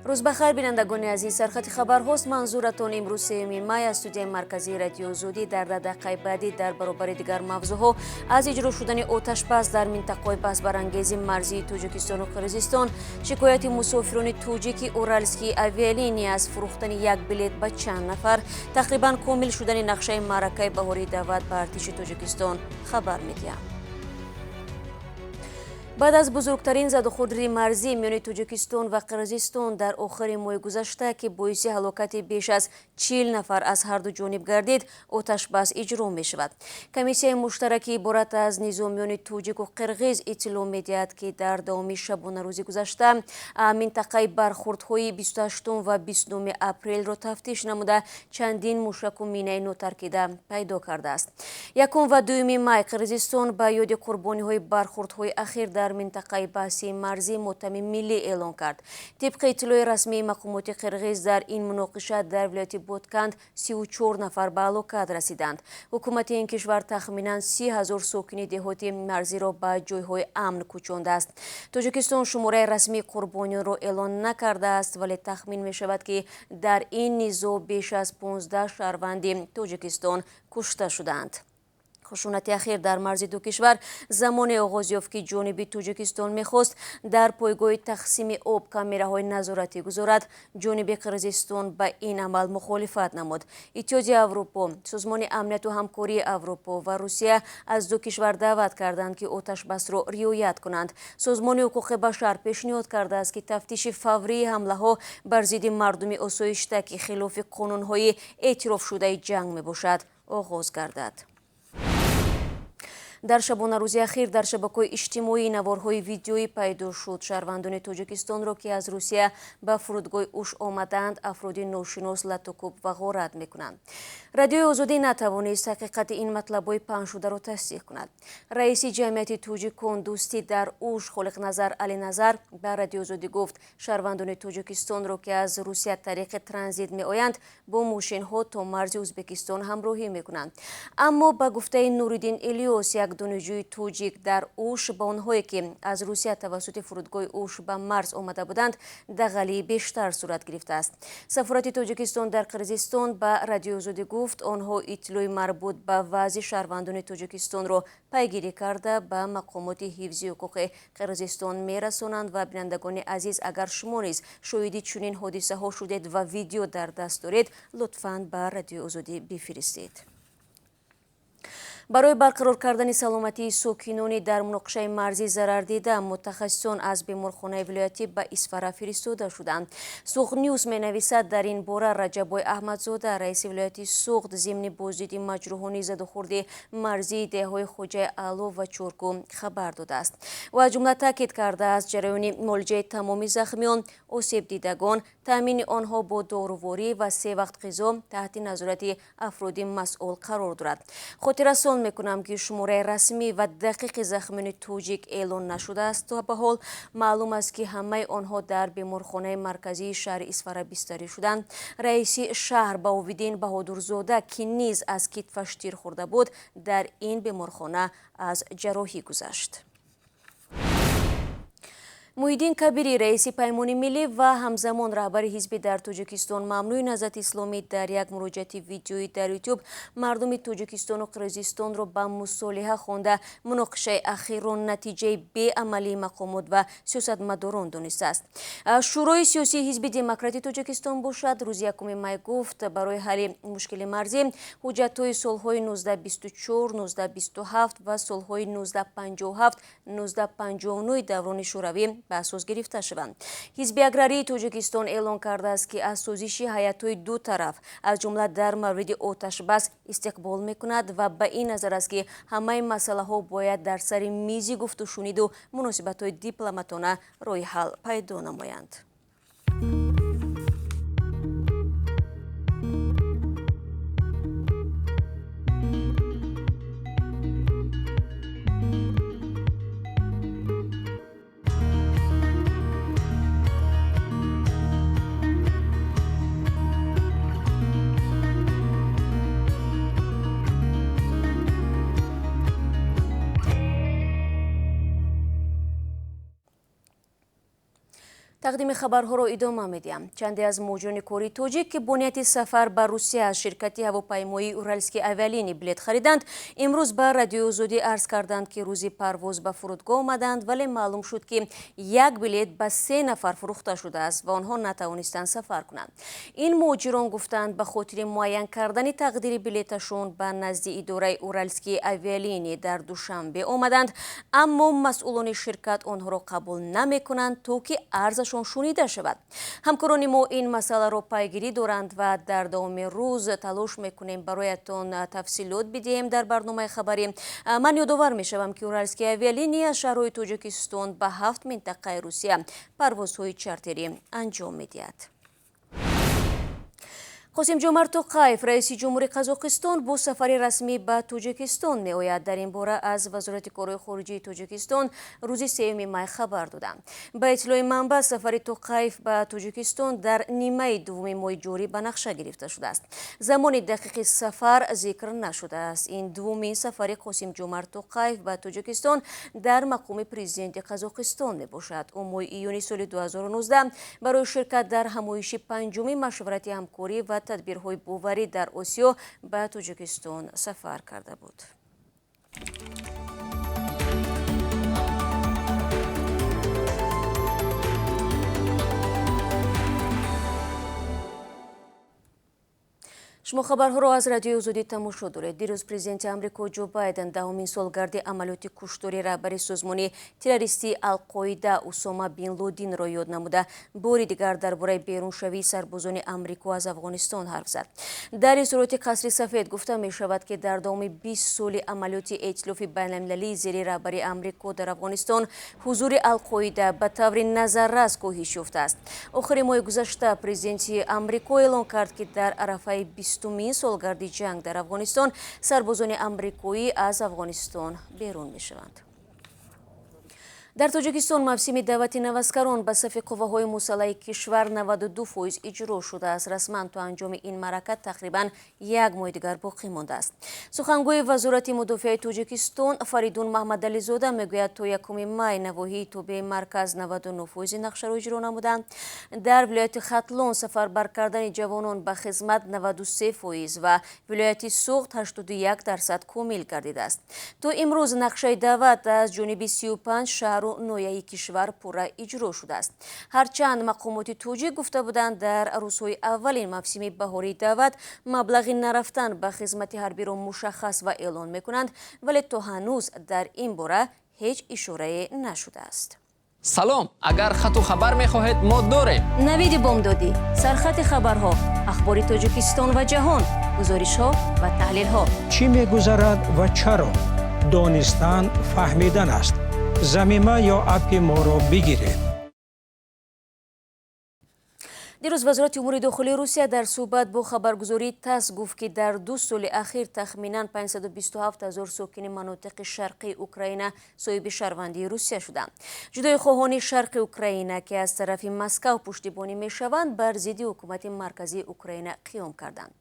روز بخیر بینندگان عزیز، سرخط خبرهاست. منظورتان امروز 3 مای از استودیوی مرکزی رادیو آزادی در دقیقه بعدی در برابر دیگر موضوعها از اجرا شدن آتش بس در منطقه بس برانگیز مرزی تاجیکستان و قرقیزستان، شکایت مسافران تاجیکی اورالسکی اویالینی از فروختن یک بلیت به چند نفر، تقریبا کامل شدن نقشه معرکه بهاری دعوت به ارتش تاجیکستان خبر می‌دهیم. بعد از بزرگترین زدوخوردی مرزی میان تاجیکستان و قرقیزستان در آخر ماه گذشته که باعث هلاکت بیش از 40 نفر از هر دو جانب گردید، آتش بس اجرا می شود. کمیسیون مشترک عبارت از نظامیان تاجیک و قرقیز اطلاع می‌دهد که در داوم شبانه روز گذشته منطقه برخوردهای 28 و 29 اپریل را تفتیش نموده چندین موشک و مینه نوترکیده پیدا کرده است. 1 و 2 مای قرقیزستان به یاد قربانی‌های برخوردهای اخیر در منطقه بحثی مرزی مؤتمر ملی اعلان کرد. طبق اطلاع رسمی مقامات قرقیز در این مناقشه در ولایت بادکند 34 نفر به هلاکت رسیدند. حکومت این کشور تخمینا 30,000 ساکن دهاتی مرزی را به جایهای امن کوچانده است. تاجیکستان شماره رسمی قربانیان را اعلان نکرده است، ولی تخمین می شود که در این نزاع بیش از 15 شهروند تاجیکستان کشته شدند. خشونت اخیر در مرز دو کشور زمان آغاز یافت که جانب تاجیکستان می‌خواست در پایگاه تقسیم آب کامراهای نظارتی گذارد. جانب قرقیزستان به این عمل مخالفت نمود. اتحادیه اروپا، سازمان امنیت و همکاری اروپا و روسیه از دو کشور دعوت کردند که آتش بس را رعایت کنند. سازمان حقوق بشر پیشنهاد کرده است که تفتیش فوری حمله‌ها بر ضد مردم آسایشته که خلاف قانون‌های اعتراف شده جنگ میباشد آغاز گردد. در شبانه روز اخیر در شبکه‌های اجتماعی نوارهای ویدیویی پیدا شد. شهروندان تاجیکستان را که از روسیه به فرودگاه اوش آمدند افراد ناشناس لطوکوب و غارت میکنند. رادیو آزادی نتوانست حقیقت این مطلب‌های پخش شده را تصدیق کند. رئیس جمعیت تاجیکان دوستی در اوش خالق نظر علی نظر به رادیو آزادی گفت شهروندان تاجیکستان را که از روسیه طریق ترانزیت میآیند با ماشین‌ها تا مرز ازبکستان همراهی میکنند. اما به گفته نوردین الیاس دانشجوی تاجیک در اوش با آنهایی که از روسیه توسط فرودگاه اوش به مرز آمده بودند دغلی بیشتر صورت گرفته است. سفارت تاجیکستان در قرقیزستان به رادیو آزادی گفت آنها اطلاع مربوط به وضع شهروندان تاجیکستان را پیگیری کرده به مقامات حفظی حقوق قرقیزستان میرسانند و بینندگان عزیز اگر شما نیز شاهد چنین حادثه ها شدید و ویدیو در دست دارید لطفاً به رادیو آزادی بفرستید. برای برقرار کردن سلامتی ساکنان در مناقشه مرزی ضرر دیده متخصصان از بیمارخانه ولایتی به اسفره فرستاده شدند. سوخت نیوز می نویسد در این باره رجبای احمدزاده رئیس ولایتی سوخت ضمن بازدید مجروحان زدوخورد مرزی دههای خوجه علو و چورکو خبر داده است. و از جمله تاکید کرده است جریان معالجه تمام زخمیان، آسیب دیدگان، تامین آنها با داروواری و 3 وقت غذا تحت نظارت افراد مسئول قرار دارد. خاطررسان میکنم که شماره رسمی و دقیق زخمیان تاجیک اعلان نشده است تا به حال معلوم است که همه آنها در بیمارخانه مرکزی شهر اسفره بستری شدند. رئیس شهر باویدین بهادرزاده که نیز از کتفش تیر خورده بود در این بیمارخانه از جراحی گذشت. محیدین کبیری رئیس پیمان ملی و همزمان رهبر حزب در تاجیکستان ممنوع نهضت اسلامی در یک مراجعه ویدیویی در یوتیوب مردم تاجیکستان و قرقیزستان را به مصالحه خوانده مناقشه اخیر را نتیجه بی‌عملی مقامات و سیاستمداران دانسته است. شورای سیاسی حزب دموکرات تاجیکستان باشد روز 1 مای گفت برای حل مشکل مرزی حجت‌های صلح‌های 1924 1927 و صلح‌های 1957 1959 دوران شوروی به اساس گرفته شوند. حزب اگراری تاجیکستان اعلان کرده است که از سازش هیئت‌های دو طرف از جمله در مورد آتش بس استقبال می‌کند و به این نظر است که همه مسائل‌ها باید در سر میز گفت و شنید و مناسبت‌های دیپلماتانه راه حل پیدا نمایند. тақдими хабарҳоро идома медиҳам. Чанде аз муҳоҷирони кори тоҷик ки бо нияти сафар ба Русия аз ширкати ҳавопаймоии Уральские авиалинии билет хариданд, имрӯз ба Радиои Озодӣ арз карданд ки рӯзи парвоз ба фурудгоҳ омаданд, вале маълум шуд ки як билет ба 3 нафар фурӯхта шудааст ва онҳо натавонистанд сафар кунанд. Ин муҳоҷирон гуфтанд ба хотири муайян кардани тақдири билеташон ба назди идораи Уральские авиалинии дар Душанбе омаданд, аммо масъулони ширкат онҳоро қабул намекунанд то ки арзашон шунида шавад. ҳамкорони мо ин масъаларо пайгирӣ доранд ва дар давоми рӯз талош мекунем бароятон тафсилот бидиҳем дар барномаи хабарӣ. ман ёдовар мешавам ки Уральские авиалинии аз шаҳрҳои Тоҷикистон ба 7 минтақаи Русия парвозҳои чартерӣ анҷом медиҳад. Қосимҷомарт Тоқаев, раиси ҷумҳури Қазоқистон, бо сафари расмӣ ба Тоҷикистон меояд. Дар ин бора аз Вазорати корҳои хориҷии Тоҷикистон рӯзи 3 май хабар доданд. Ба иттилои манбаъ, сафари Тоқаев ба Тоҷикистон дар нимаи дуввуми моҳи ҷорӣ ба нақша гирифта шудааст. Замони дақиқи сафар зикр нашудааст. Ин дуввумин сафари Қосимҷомарт Тоқаев ба Тоҷикистон дар мақоми президенти Қазоқистон мебошад. Ӯ моҳи июни соли 2019 барои ширкат дар ҳамоиши 5-уми машварати ҳамкорӣ ва тадбирҳои боварӣ дар Осиё ба Тоҷикистон сафар карда буд. шумо хабарҳоро аз Радиои Озодӣ тамошо доред. Дирӯз президенти Амрико Ҷо Байден 10-умин солгарди амалиёти куштори раҳбари созмони террористии Ал-Қоида Усома бин Лодинро ёд намуда, бори дигар дар бораи беруншавии сарбозони Амрико аз Афғонистон ҳарф зад. Дар изҳороти Қасри Сафед гуфта мешавад ки дар давоми 20 соли амалиёти Эътилофи байналмилалии зери раҳбари Амрико дар Афғонистон, ҳузури Ал-Қоида ба таври назаррас коҳиш ёфтааст. Охири моҳи гузашта президенти Амрико эълон кард ки дар арафаи 20-умин солгарди ҷанг дар Афғонистон сарбозони амрикоӣ аз Афғонистон берун мешаванд. дар Тоҷикистон мавсими даъвати навазкарон ба сафи қувваҳои мусаллаҳи кишвар 92% иҷро шудааст. Расман то анҷоми ин маърака тақрибан як моҳи дигар боқӣ мондааст. Сухангӯи Вазорати мудофиаи Тоҷикистон Фаридун Маҳмадализода мегӯяд то 1 май навоҳии тобеи марказ 99% нақшаро иҷро намуданд. Дар вилояти Хатлон сафарбар кардани ҷавонон ба хизмат 93% ва вилояти Суғд 81% комил гардидааст. То имрӯз нақшаи даъват аз ҷониби 35 шаҳру ноҳияи кишвар пурра иҷро шудааст. Ҳарчанд мақомоти тоҷик гуфта буданд дар рӯзҳои аввалин мавсими баҳории даъват маблағи нарафтан ба хизмати ҳарбиро мушаххас ва эълон мекунанд, вале то ҳанӯз дар ин бора ҳеҷ ишорае нашудааст. салом, агар хату хабар мехоҳед мо дорем. Навиди Бомдодӣ, сархати хабарҳо, ахбори Тоҷикистон ва ҷаҳон, гузоришҳо ва таҳлилҳо. чӣ мегузарад ва чаро? донистан фаҳмидан аст. замима ё апи моро бигиред. дирӯз Вазорати умури дохилии Русия дар суҳбат бо хабаргузории ТАСС гуфт ки дар 2 соли ахир тахминан 527 000 сокини манотиқи шарқии Украина соҳиби шаҳрвандии Русия шуданд. ҷудоихоҳони шарқи Украина ки аз тарафи Москав пуштибонӣ мешаванд, бар зидди ҳукумати марказии Украина қиём карданд.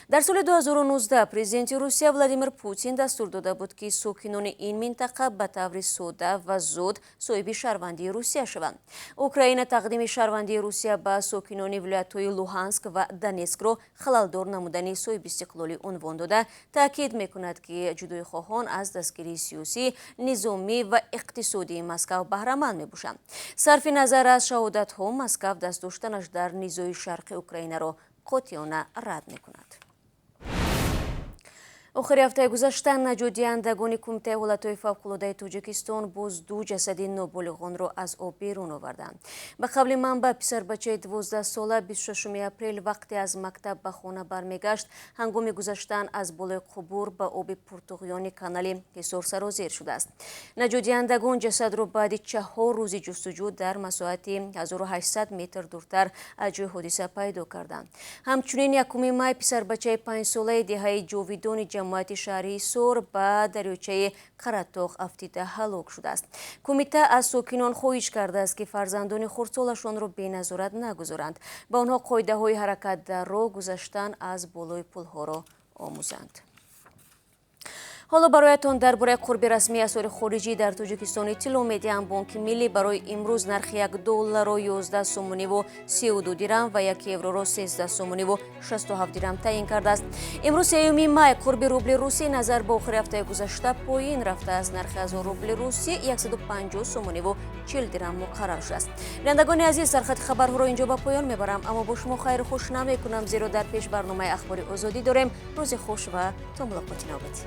дар соли 2019 президенти Русия Владимир Путин дастур дода буд ки сокинони ин минтақа ба таври сода ва зуд соҳиби шаҳрвандии Русия шаванд. Украина тақдими шаҳрвандии Русия ба сокинони вилоятҳои Луҳанск ва Донецкро халалдор намудани соҳиби истиқлолӣ унвон дода, таъкид мекунад ки ҷудоихоҳон аз дастгирии сиёсӣ, низомӣ ва иқтисодии Москав баҳраманд мебошанд. сарфи назар аз шаҳодатҳо, Москав даст доштанаш дар низои шарқи Украинаро қотиёна рад мекунад. охири ҳафтаи гузашта наҷотдиҳандагони Кумитаи ҳолатҳои фавқулодаи Тоҷикистон боз 2 ҷасади ноболиғонро аз об берун оварданд. Ба қавли манбаъ, писарбачаи 12-сола 26 апрел вақте аз мактаб ба хона бармегашт, ҳангоми гузаштан аз болои қубур ба оби пуртуғёни канали Ҳисор сарозер шудааст. наҷотдиҳандагон ҷасадро баъди 4 рӯзи ҷустуҷӯ дар масоҳати 1800 метр дуртар аз ҷои ҳодиса пайдо карданд. ҳамчунин 1 май писарбачаи 5-солаи деҳаи ҷовидони ҷамоати шаҳри Ҳисор ба дарёчаи Қаратоғ афтида ҳалок шудааст. Кумита аз сокинон хоҳиш кардааст ки фарзандони хурдсолашонро беназорат нагузоранд. Ба онҳо қоидаҳои ҳаракат дар роҳ, гузаштан аз болои пулҳоро омӯзанд. حالا برایتان درباره قرب رسمی اسعار خارجی در تاجیکستان اطلاع میدهم. بانک ملی برای امروز نرخ $1 را 11 سومونی و 32 درم و 1 یورو را 13 سومونی و 67 درم تعیین کرده است. امروز 3 مای قرب روبل روسی نظر به آخر هفته گذشته پایین رفته است. نرخ از روبل روسی 150 سومونی و 40 درم مقرر شده است. بینندگان عزیز، سرخط خبرها را اینجا به پایان میبرم، اما با شما خیر خوش نمی کنم زیرا در پیش برنامه اخبار آزادی داریم. روز خوش و تا ملاقات نوبتی.